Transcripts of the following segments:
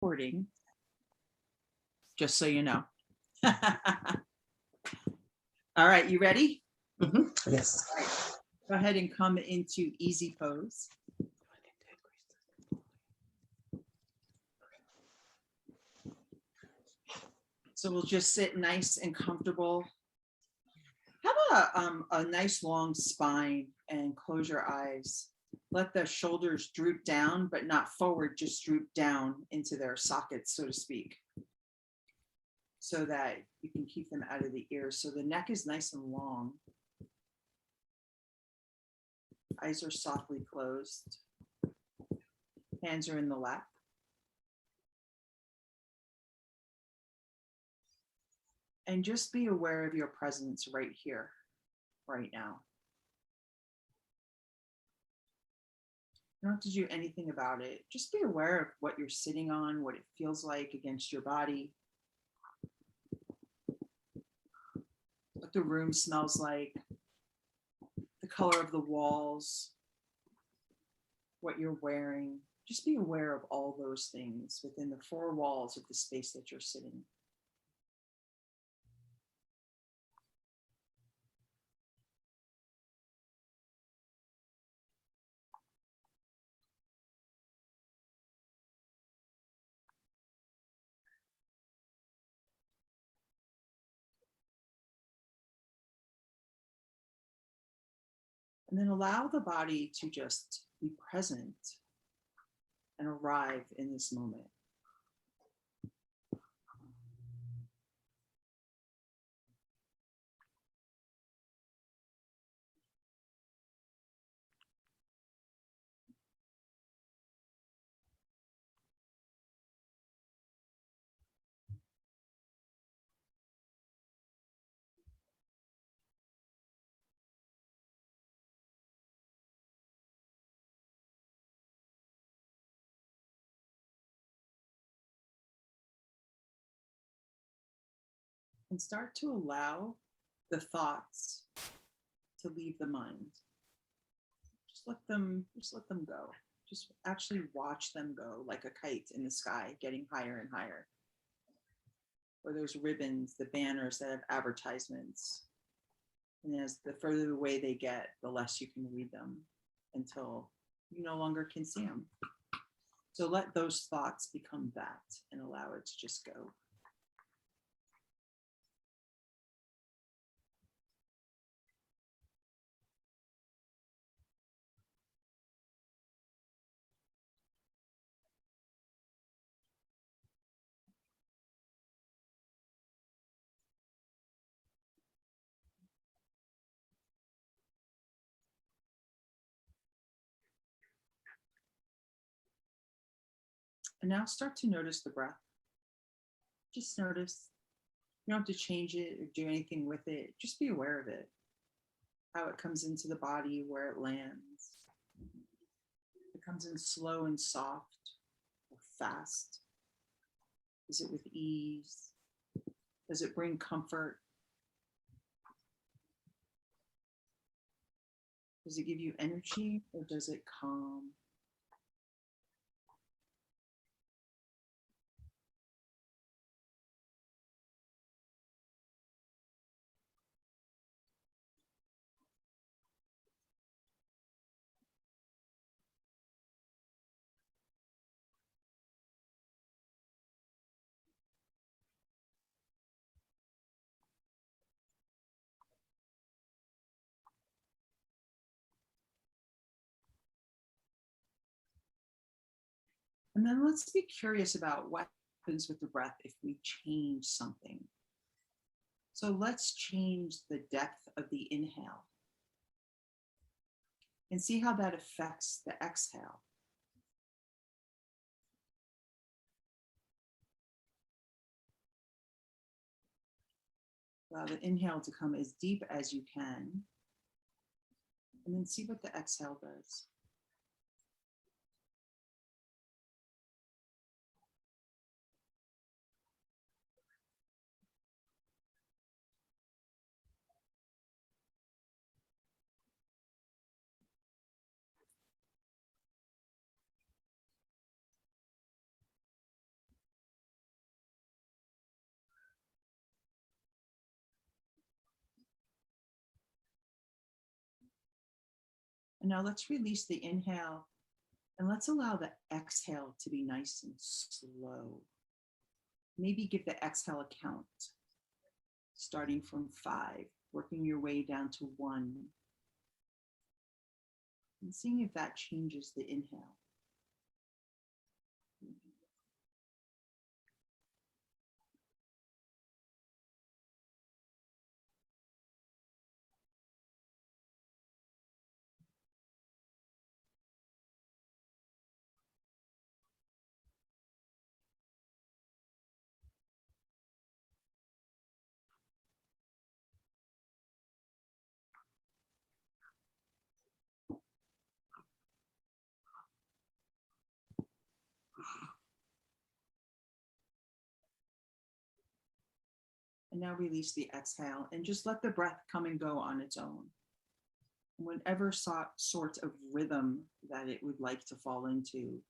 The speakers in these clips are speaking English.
recording, just so you know. All right, you ready? Yes. Go ahead and come into easy pose. So we'll just sit nice and comfortable. Have a nice long spine and close your eyes. Let the shoulders droop down, but not forward, just droop down into their sockets, so to speak, so that you can keep them out of the ears. So the neck is nice and long. Eyes are softly closed. Hands are in the lap. And just be aware of your presence right here, right now. You don't have to do anything about it. Just be aware of what you're sitting on, what it feels like against your body, what the room smells like, the color of the walls, what you're wearing. Just be aware of all those things within the four walls of the space that you're sitting. And then allow the body to just be present and arrive in this moment. And start to allow the thoughts to leave the mind. Just let them go. Just actually watch them go like a kite in the sky, getting higher and higher. Or those ribbons, the banners that have advertisements. And as the further away they get, the less you can read them until you no longer can see them. So let those thoughts become that and allow it to just go. And now start to notice the breath. Just notice. You don't have to change it or do anything with it. Just be aware of it. How it comes into the body, where it lands. It comes in slow and soft or fast. Is it with ease? Does it bring comfort? Does it give you energy or does it calm? And then let's be curious about what happens with the breath if we change something. So let's change the depth of the inhale and see how that affects the exhale. Allow the inhale to come as deep as you can, and then see what the exhale does. And now let's release the inhale and let's allow the exhale to be nice and slow. Maybe give the exhale a count, starting from 5, working your way down to 1, and seeing if that changes the inhale. And now release the exhale and just let the breath come and go on its own. Whatever sort of rhythm that it would like to fall into,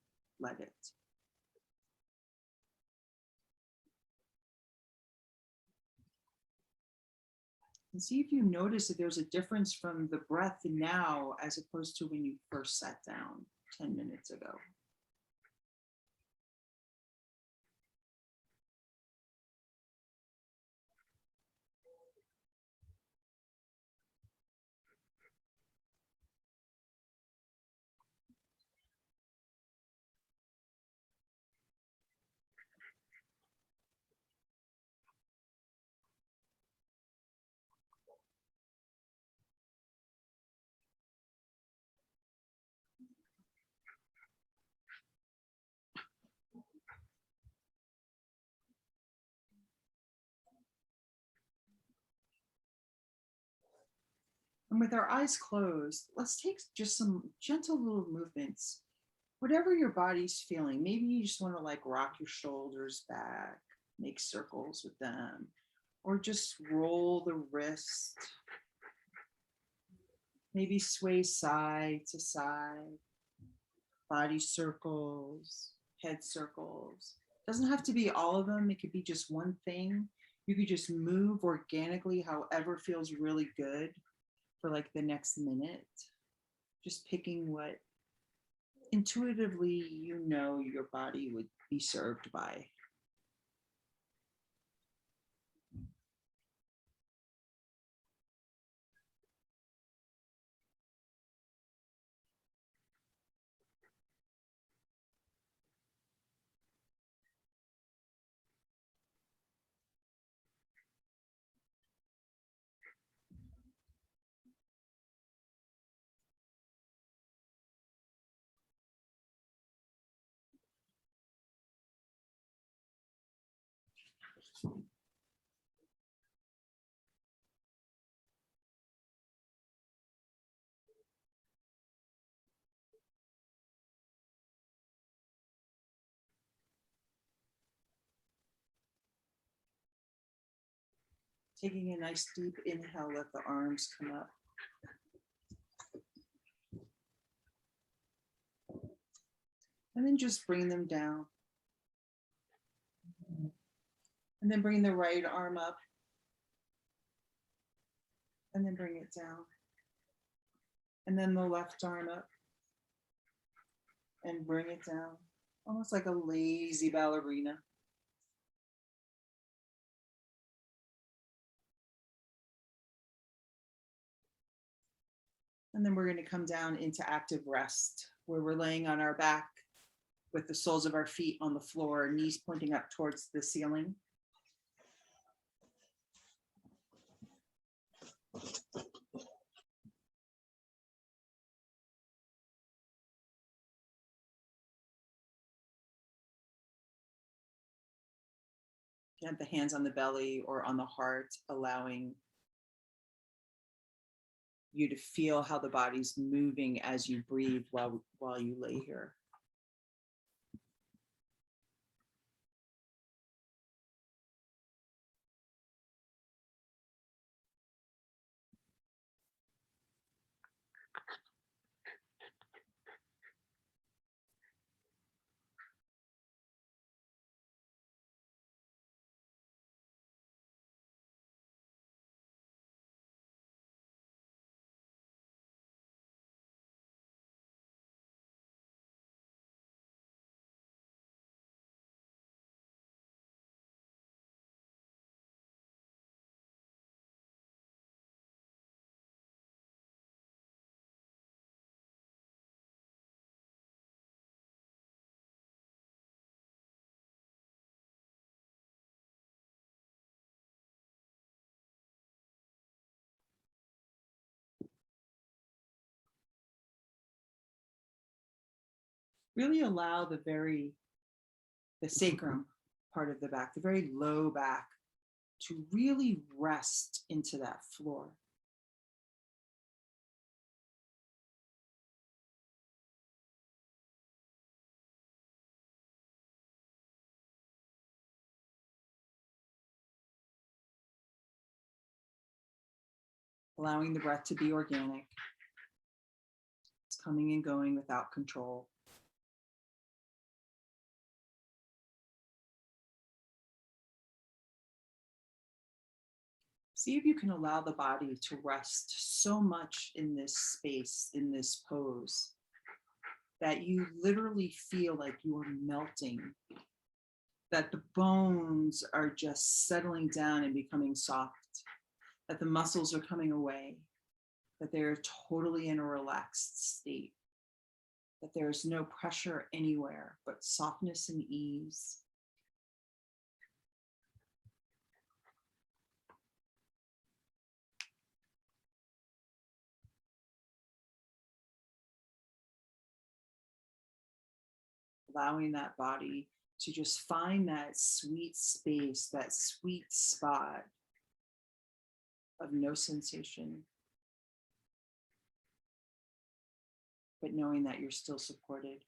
let it. And see if you notice that there's a difference from the breath now as opposed to when you first sat down 10 minutes ago. And with our eyes closed, let's take just some gentle little movements. Whatever your body's feeling, maybe you just want to like rock your shoulders back, make circles with them, or just roll the wrist. Maybe sway side to side, body circles, head circles. Doesn't have to be all of them. It could be just one thing. You could just move organically, however feels really good for like the next minute. Just picking what intuitively you know your body would be served by. Taking a nice deep inhale, let the arms come up. And then just bring them down. And then bring the right arm up. And then bring it down. And then the left arm up. And bring it down. Almost like a lazy ballerina. And then we're going to come down into active rest, where we're laying on our back with the soles of our feet on the floor, knees pointing up towards the ceiling. You have the hands on the belly or on the heart, allowing you to feel how the body's moving as you breathe while you lay here. Really allow the sacrum part of the back, the very low back, to really rest into that floor. Allowing the breath to be organic. It's coming and going without control. See if you can allow the body to rest so much in this space, in this pose, that you literally feel like you are melting, that the bones are just settling down and becoming soft, that the muscles are coming away, that they're totally in a relaxed state, that there's no pressure anywhere, but softness and ease. Allowing that body to just find that sweet space, that sweet spot of no sensation, but knowing that you're still supported.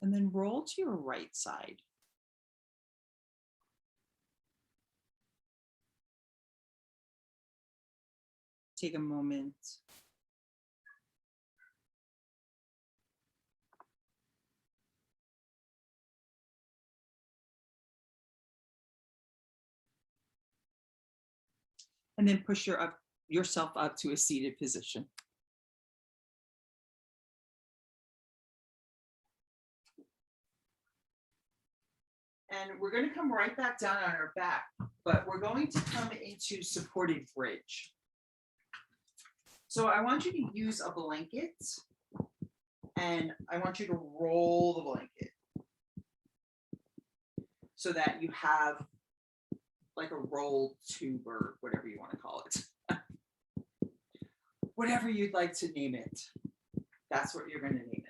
And then roll to your right side. Take a moment. And then push yourself up to a seated position. And we're going to come right back down on our back, but we're going to come into supported bridge. So I want you to use a blanket, and I want you to roll the blanket so that you have like a rolled tube or whatever you want to call it. Whatever you'd like to name it, that's what you're going to name it.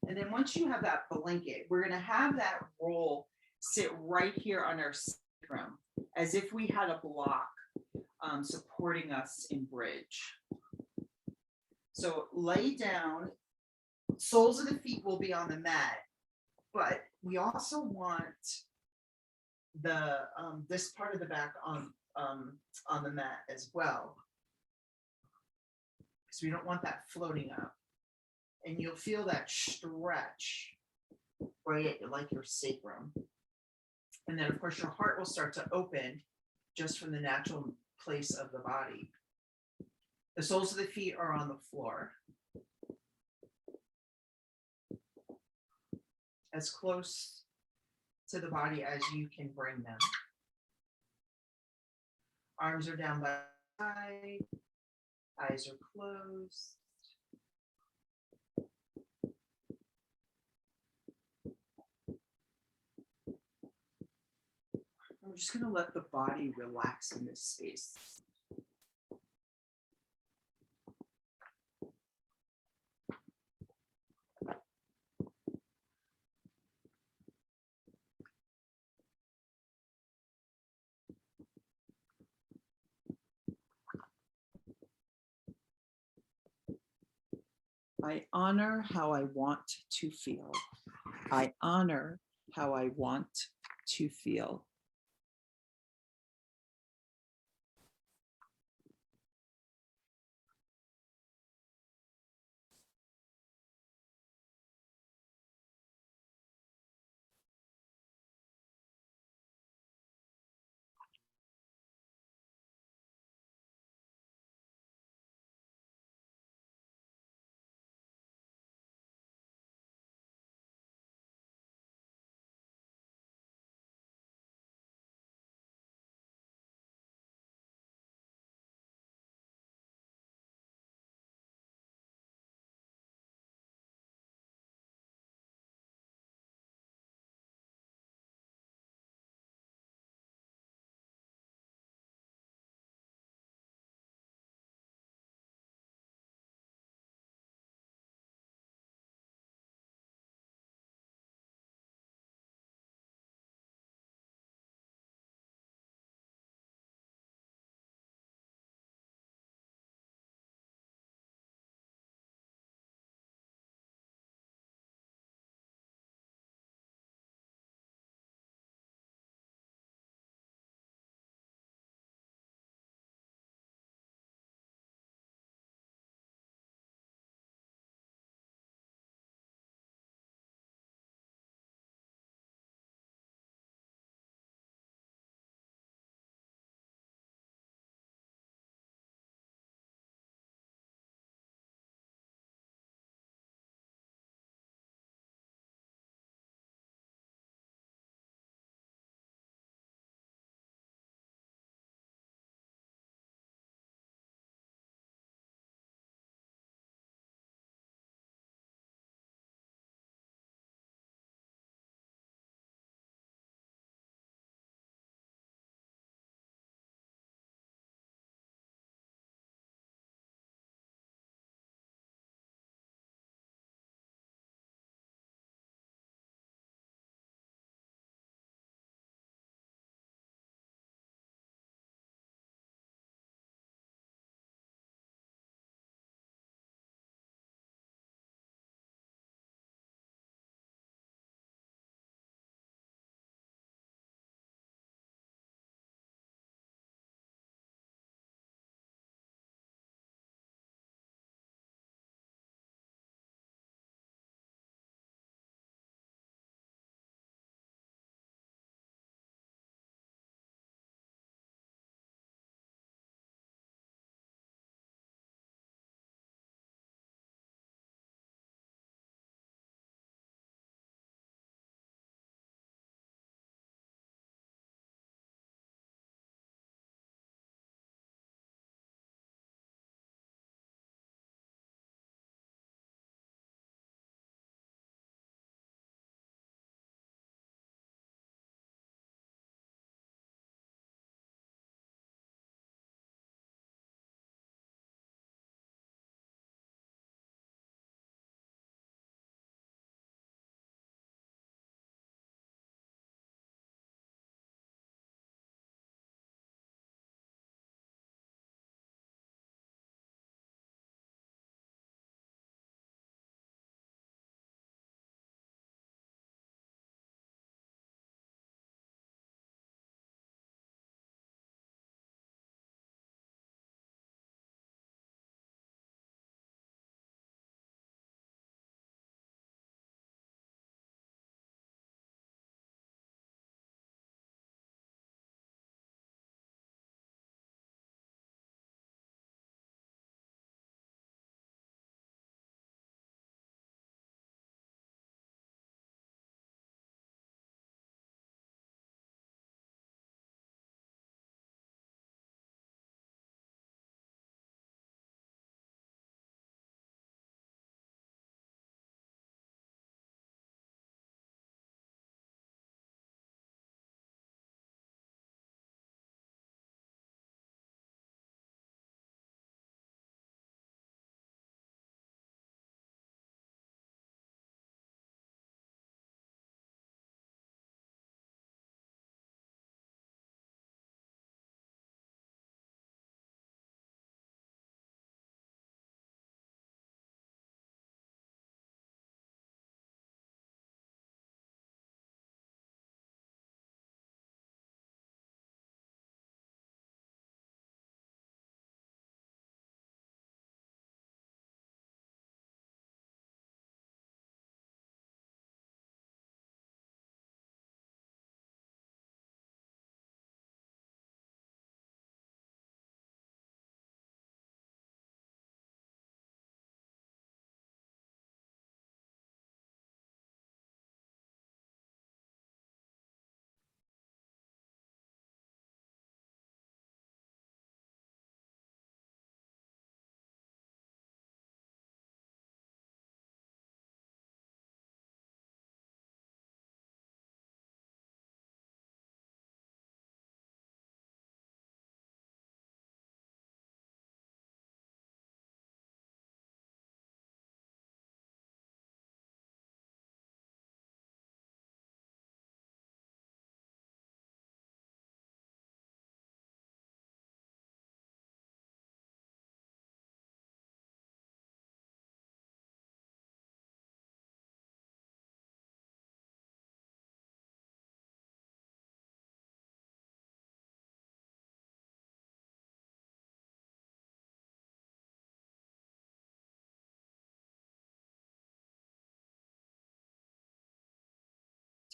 And then once you have that blanket, we're going to have that roll sit right here on our sacrum, as if we had a block supporting us in bridge. So lay down, soles of the feet will be on the mat, but we also want the this part of the back on the mat as well, because we don't want that floating up. And you'll feel that stretch right at like your sacrum. And then of course your heart will start to open just from the natural place of the body. The soles of the feet are on the floor, as close to the body as you can bring them. Arms are down by the side, eyes are closed. I'm just going to let the body relax in this space. I honor how I want to feel. I honor how I want to feel.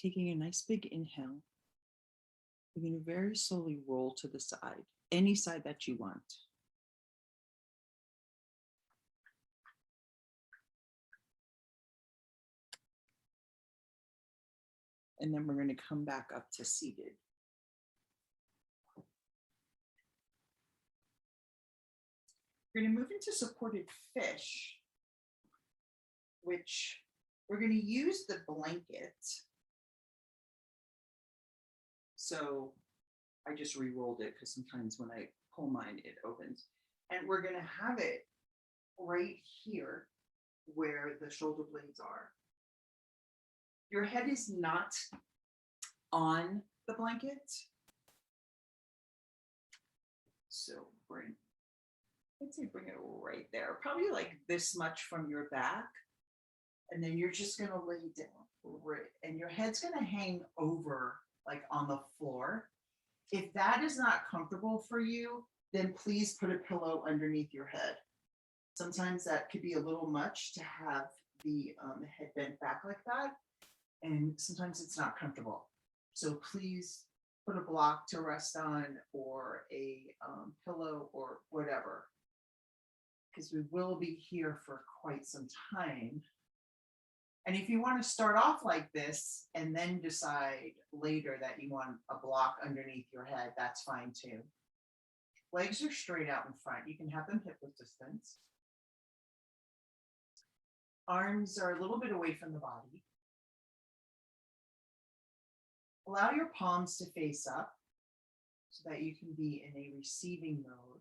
Taking a nice big inhale. You're going to very slowly roll to the side, any side that you want. And then we're going to come back up to seated. We're going to move into supported fish, which we're going to use the blanket. So I just re-rolled it because sometimes when I pull mine, it opens. And we're going to have it right here where the shoulder blades are. Your head is not on the blanket. So I'd say bring it right there, probably like this much from your back. And then you're just going to lay down, and your head's going to hang over like on the floor. If that is not comfortable for you, then please put a pillow underneath your head. Sometimes that could be a little much to have the head bent back like that. And sometimes it's not comfortable. So please put a block to rest on or a pillow or whatever, because we will be here for quite some time. And if you want to start off like this and then decide later that you want a block underneath your head, that's fine too. Legs are straight out in front. You can have them hip width distance. Arms are a little bit away from the body. Allow your palms to face up so that you can be in a receiving mode.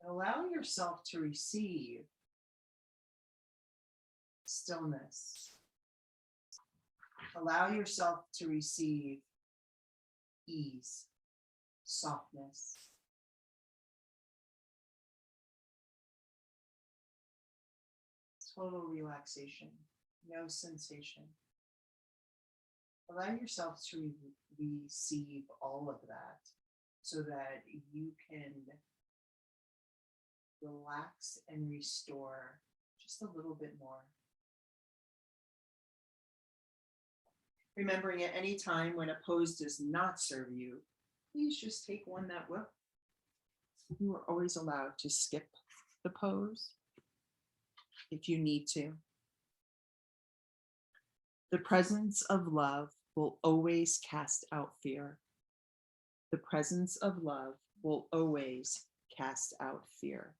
Allow yourself to receive stillness. Allow yourself to receive ease, softness. Total relaxation, no sensation. Allow yourself to receive all of that so that you can relax and restore just a little bit more. Remembering at any time when a pose does not serve you, please just take one that will. You are always allowed to skip the pose if you need to. The presence of love will always cast out fear. The presence of love will always cast out fear.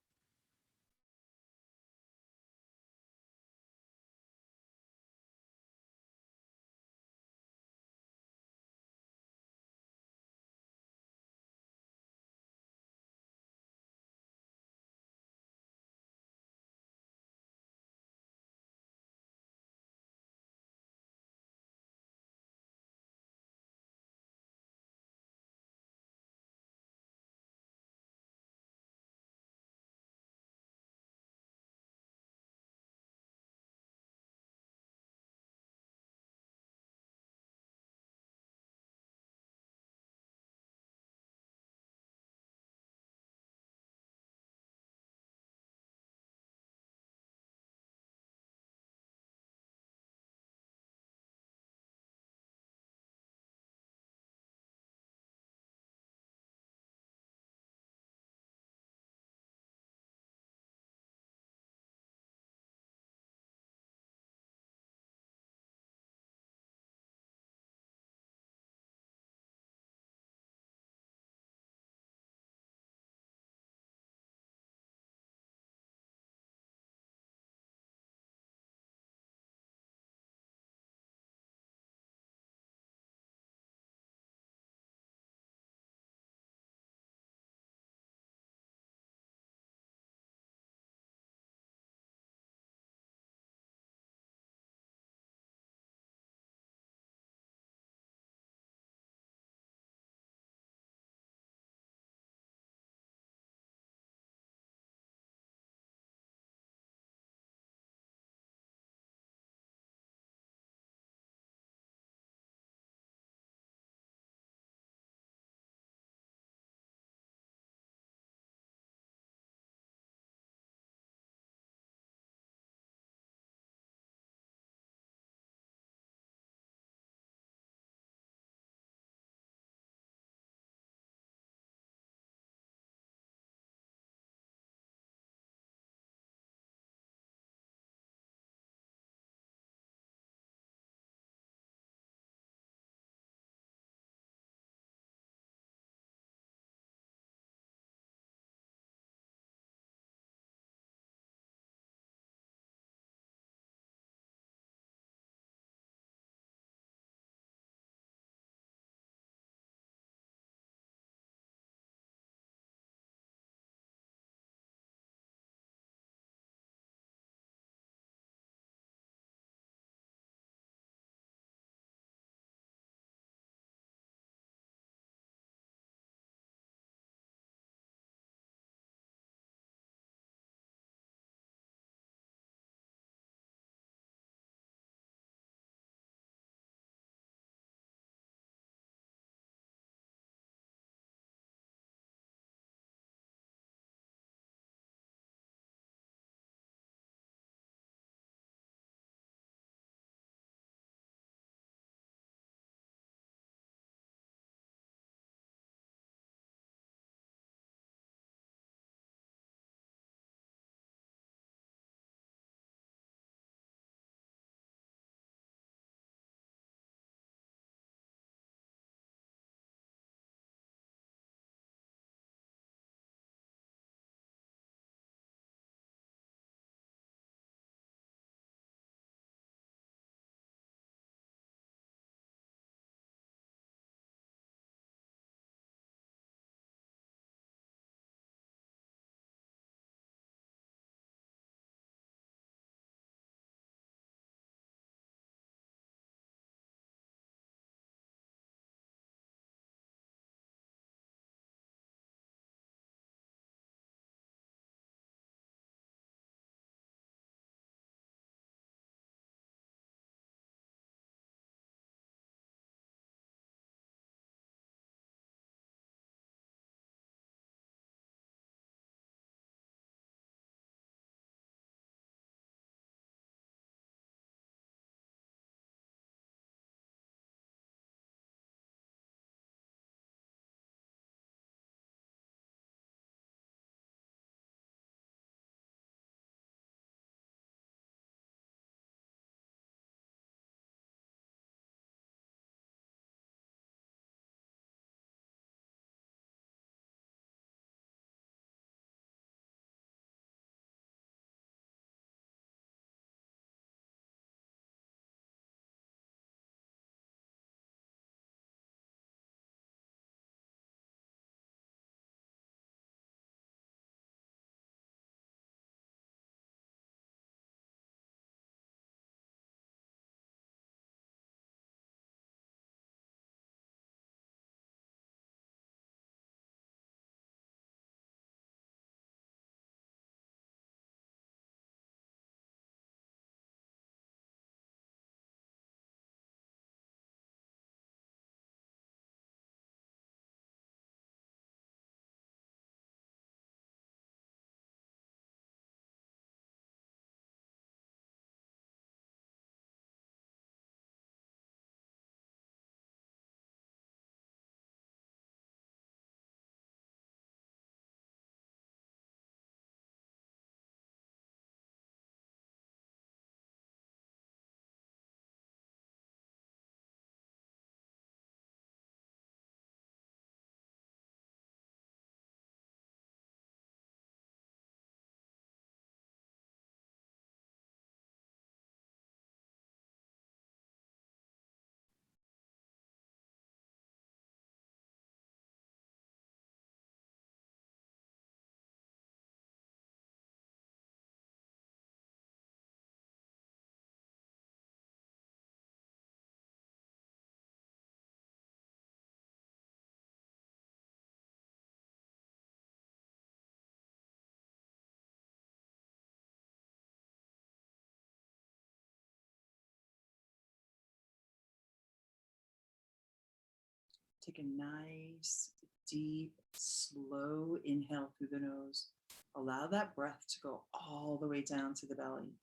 Take a nice, deep, slow inhale through the nose. Allow that breath to go all the way down to the belly.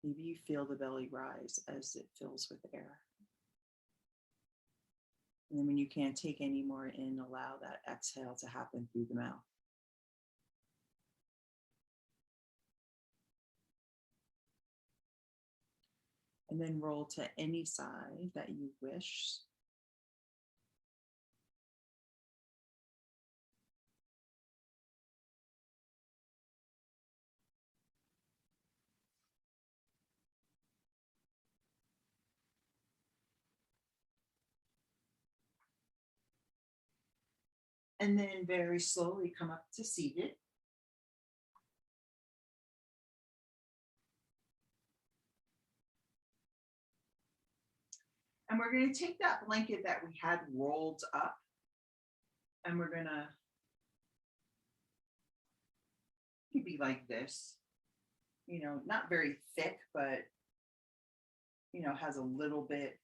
Maybe you feel the belly rise as it fills with air. And then when you can't take any more in, allow that exhale to happen through the mouth. And then roll to any side that you wish. And then very slowly come up to seated. And we're going to take that blanket that we had rolled up, and we're going to be like this, not very thick, but, has a little bit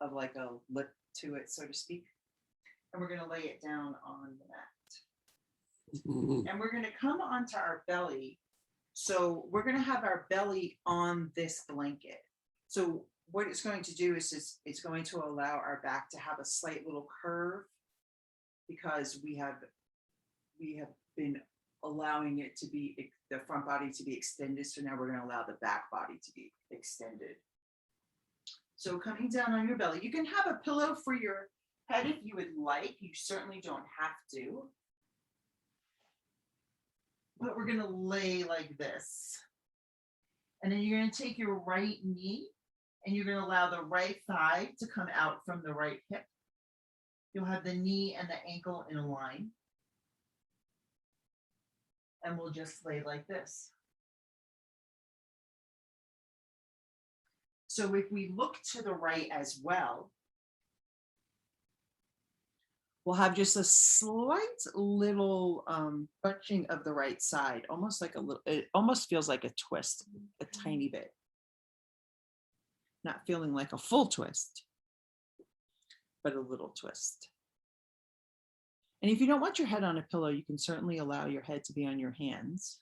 of like a lip to it, so to speak. And we're going to lay it down on the mat. And we're going to come onto our belly. So we're going to have our belly on this blanket. So what it's going to do is it's going to allow our back to have a slight little curve, because we have been allowing it to be, the front body to be extended. So now we're going to allow the back body to be extended. So coming down on your belly, you can have a pillow for your head if you would like. You certainly don't have to. But we're going to lay like this. And then you're going to take your right knee and you're going to allow the right thigh to come out from the right hip. You'll have the knee and the ankle in a line. And we'll just lay like this. So if we look to the right as well, we'll have just a slight little bunching of the right side, almost like it almost feels like a twist, a tiny bit. Not feeling like a full twist, but a little twist. And if you don't want your head on a pillow, you can certainly allow your head to be on your hands.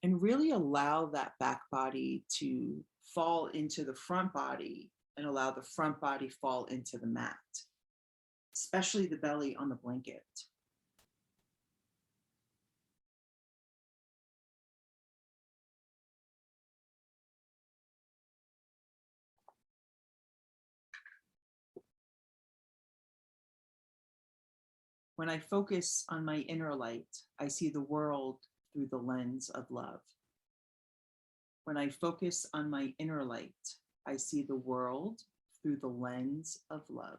And really allow that back body to fall into the front body and allow the front body fall into the mat, especially the belly on the blanket. When I focus on my inner light, I see the world through the lens of love. When I focus on my inner light, I see the world through the lens of love.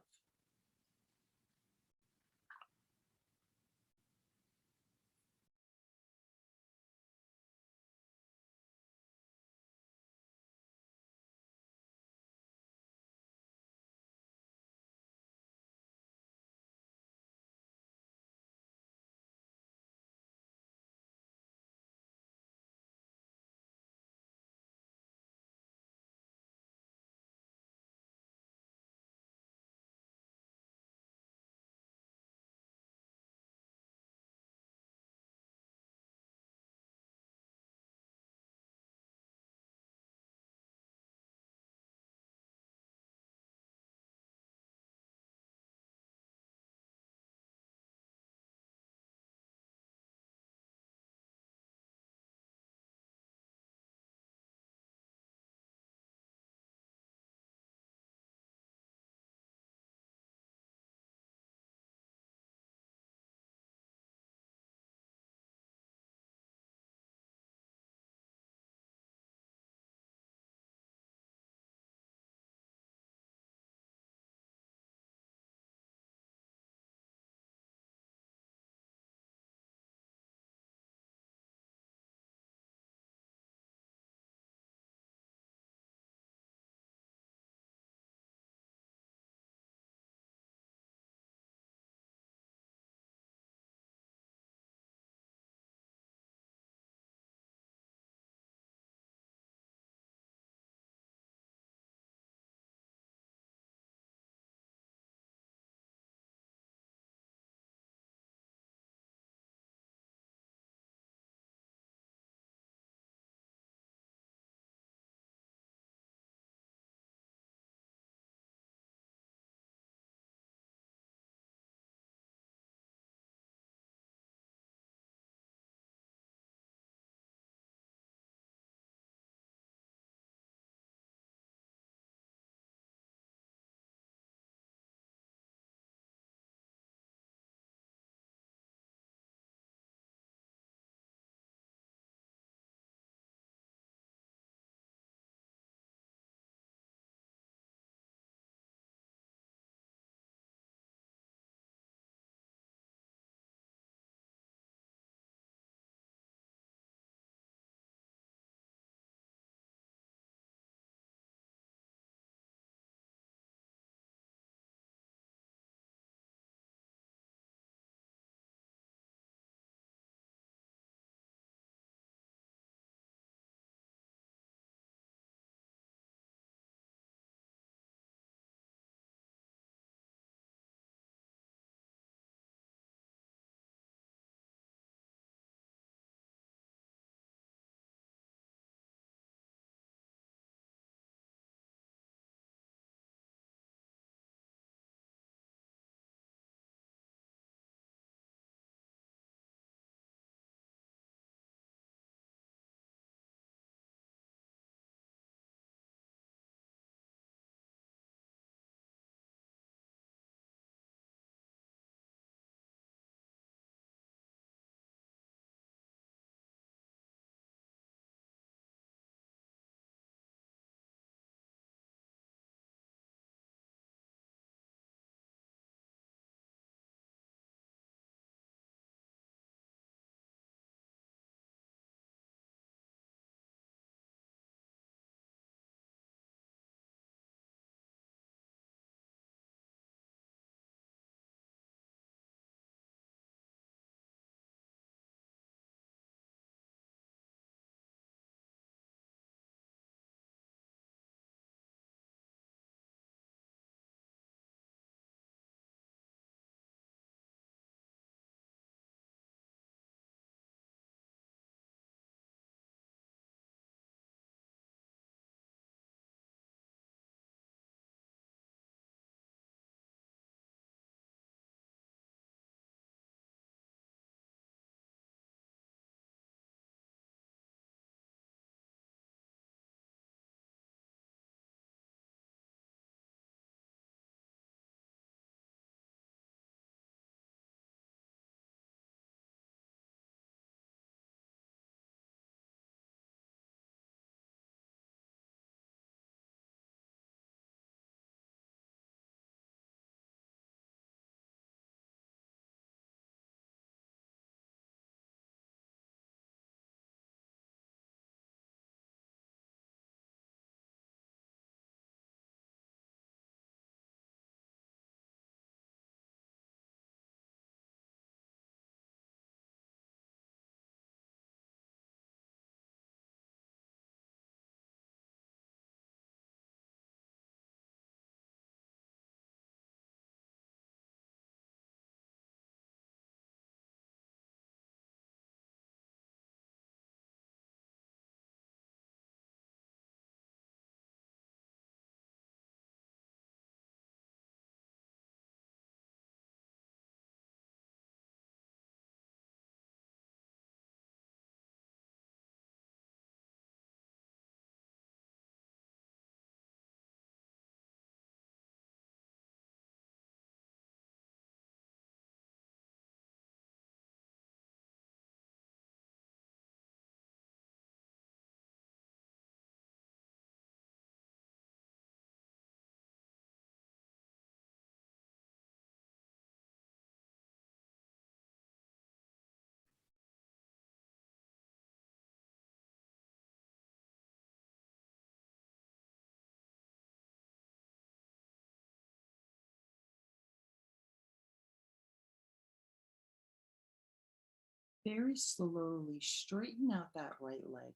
very slowly straighten out that right leg.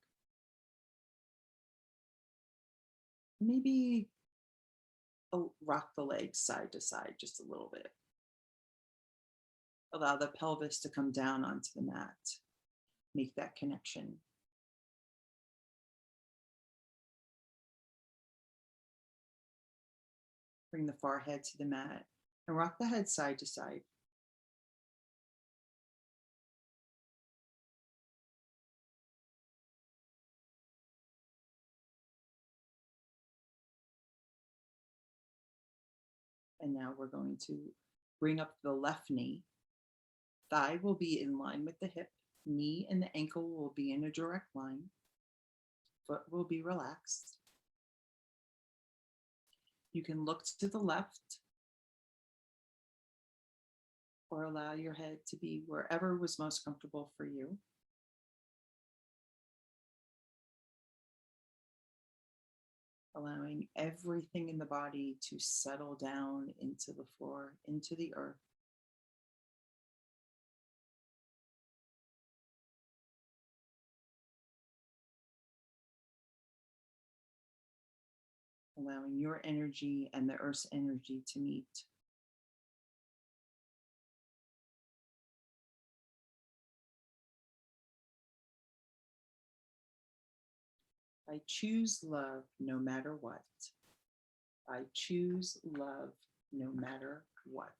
Maybe rock the legs side to side just a little bit. Allow the pelvis to come down onto the mat. Make that connection. Bring the forehead to the mat and rock the head side to side. And now we're going to bring up the left knee. Thigh will be in line with the hip. Knee and the ankle will be in a direct line. Foot will be relaxed. You can look to the left or allow your head to be wherever was most comfortable for you. Allowing everything in the body to settle down into the floor, into the earth. Allowing your energy and the earth's energy to meet. I choose love no matter what. I choose love no matter what.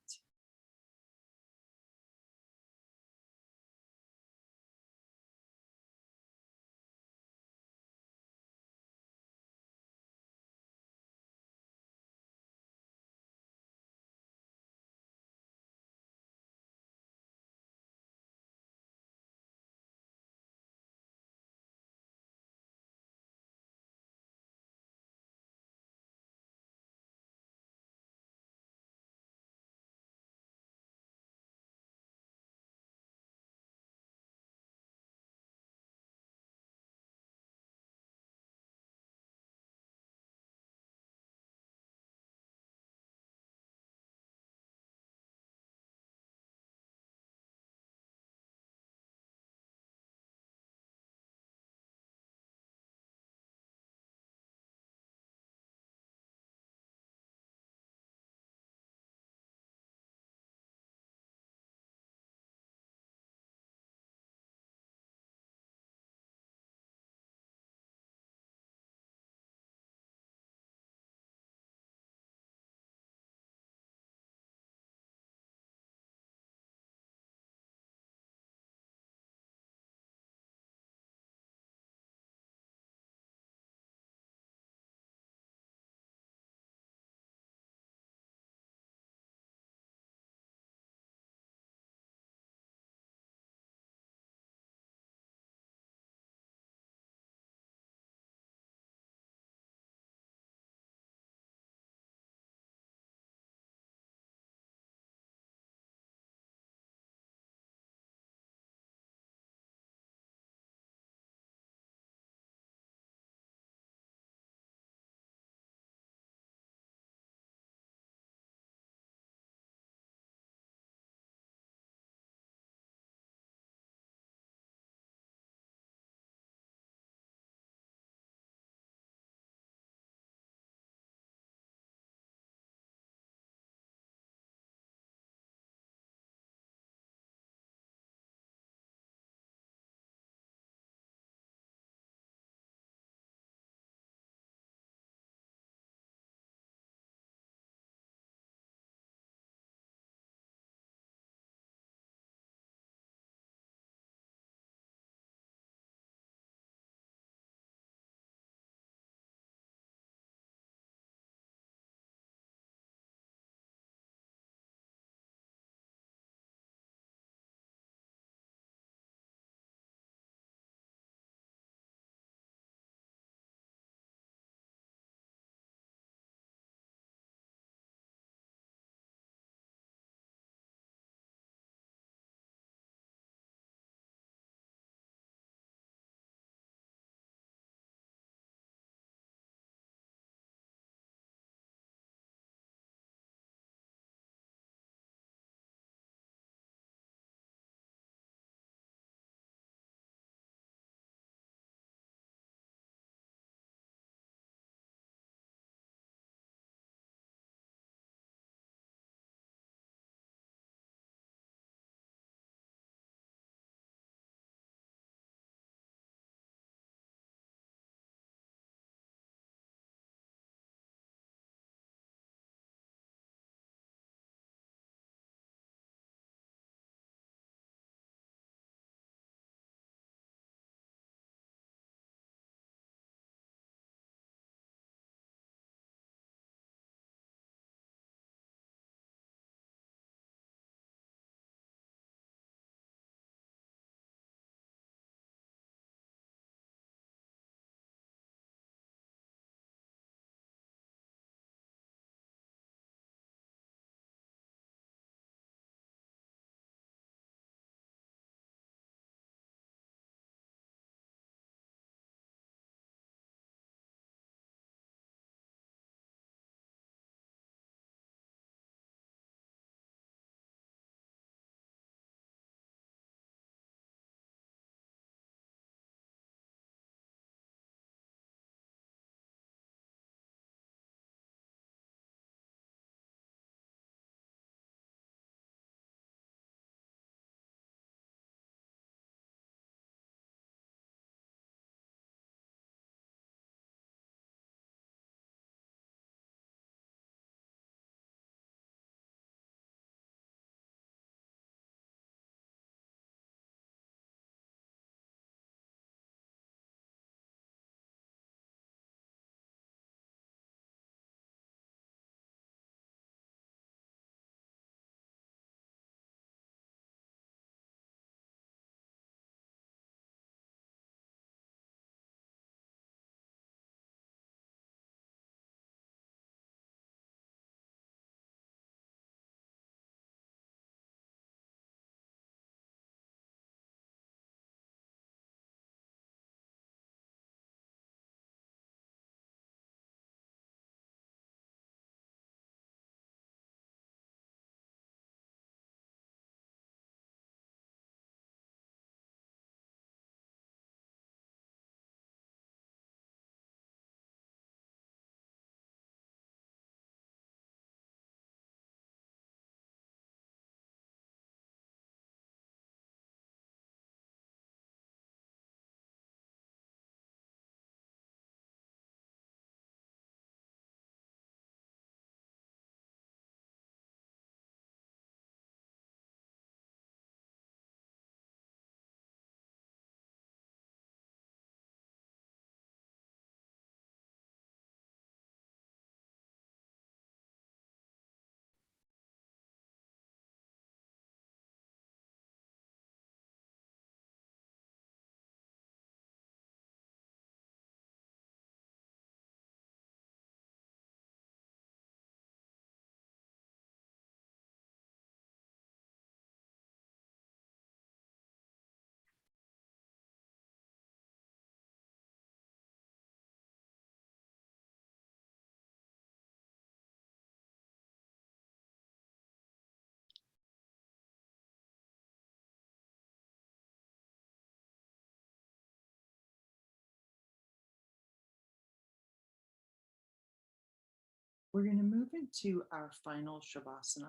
We're going to move into our final Shavasana.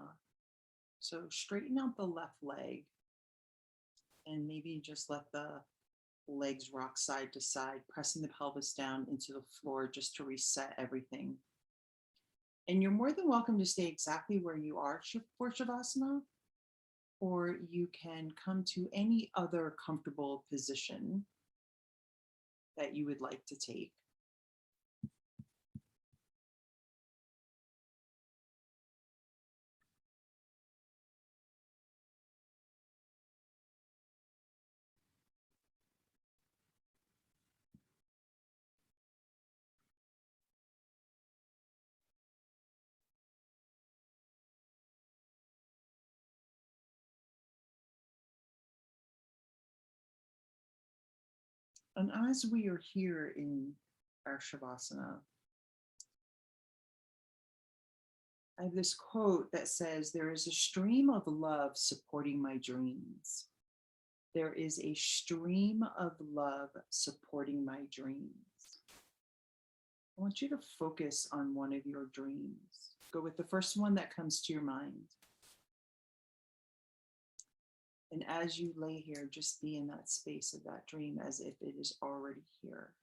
So straighten out the left leg and maybe just let the legs rock side to side, pressing the pelvis down into the floor just to reset everything. And you're more than welcome to stay exactly where you are for Shavasana, or you can come to any other comfortable position that you would like to take. And as we are here in our Shavasana, I have this quote that says, "There is a stream of love supporting my dreams. There is a stream of love supporting my dreams." I want you to focus on one of your dreams. Go with the first one that comes to your mind. And as you lay here, just be in that space of that dream as if it is already here.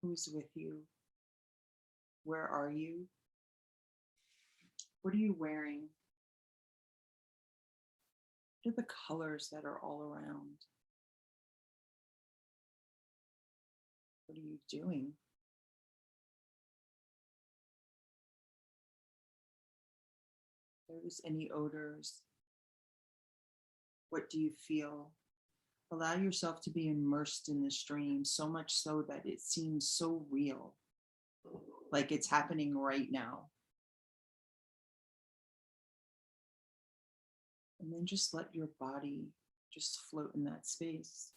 Who's with you? Where are you? What are you wearing? What are the colors that are all around? What are you doing? If there's any odors, what do you feel? Allow yourself to be immersed in this dream, so much so that it seems so real, like it's happening right now. And then just let your body just float in that space.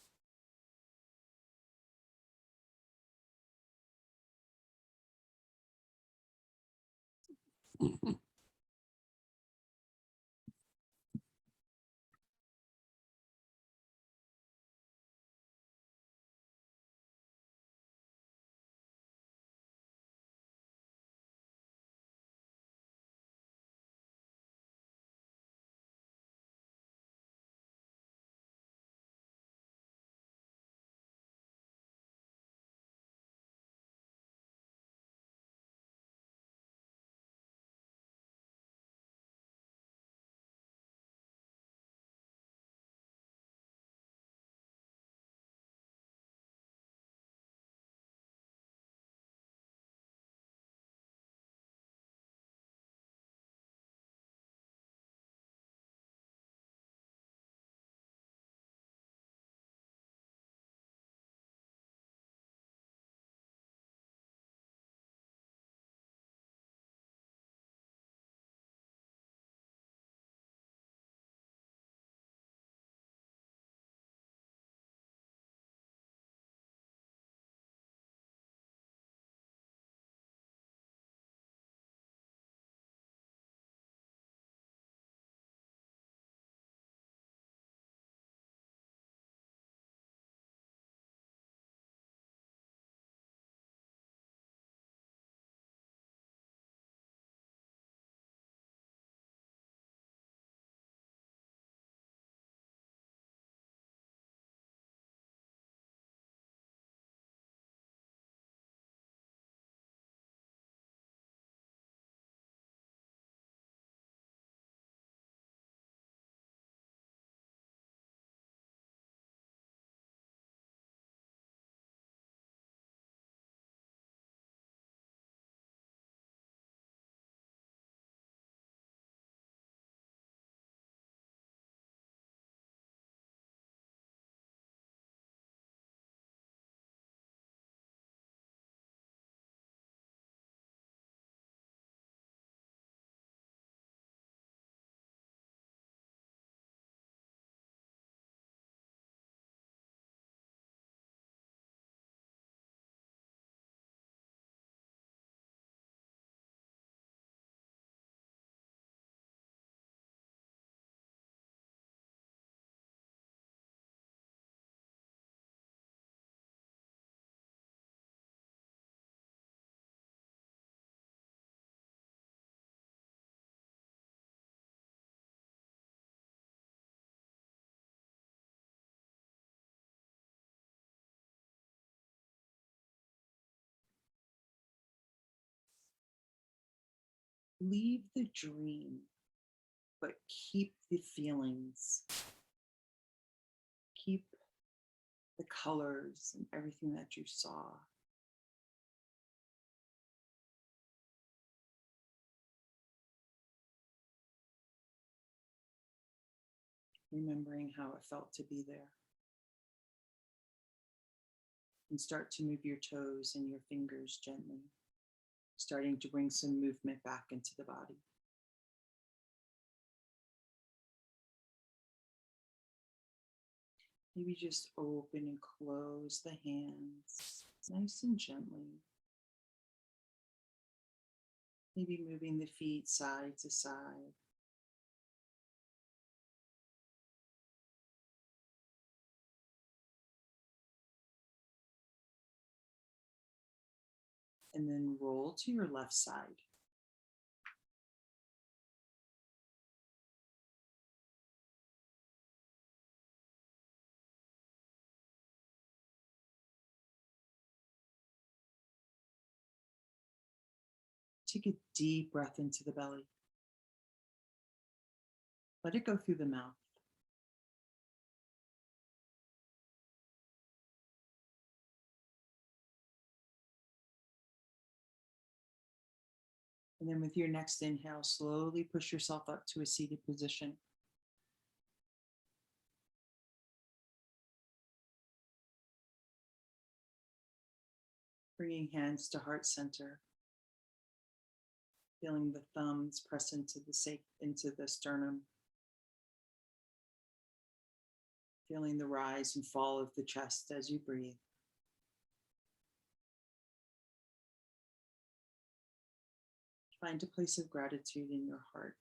Leave the dream, but keep the feelings, keep the colors and everything that you saw. Remembering how it felt to be there. And start to move your toes and your fingers gently, starting to bring some movement back into the body. Maybe just open and close the hands nice and gently. Maybe moving the feet side to side. And then roll to your left side. Take a deep breath into the belly. Let it go through the mouth. And then with your next inhale, slowly push yourself up to a seated position. Bringing hands to heart center. Feeling the thumbs press into the sternum. Feeling the rise and fall of the chest as you breathe. Find a place of gratitude in your heart.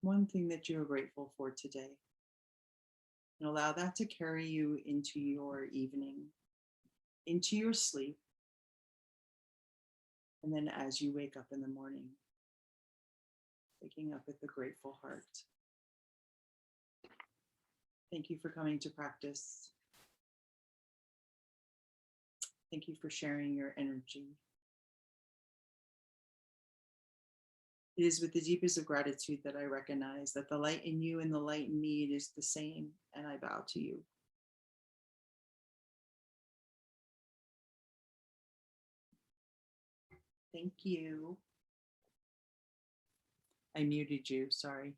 One thing that you are grateful for today. And allow that to carry you into your evening, into your sleep. And then as you wake up in the morning, waking up with a grateful heart. Thank you for coming to practice. Thank you for sharing your energy. It is with the deepest of gratitude that I recognize that the light in you and the light in me is the same, and I bow to you. Thank you. I muted you, sorry.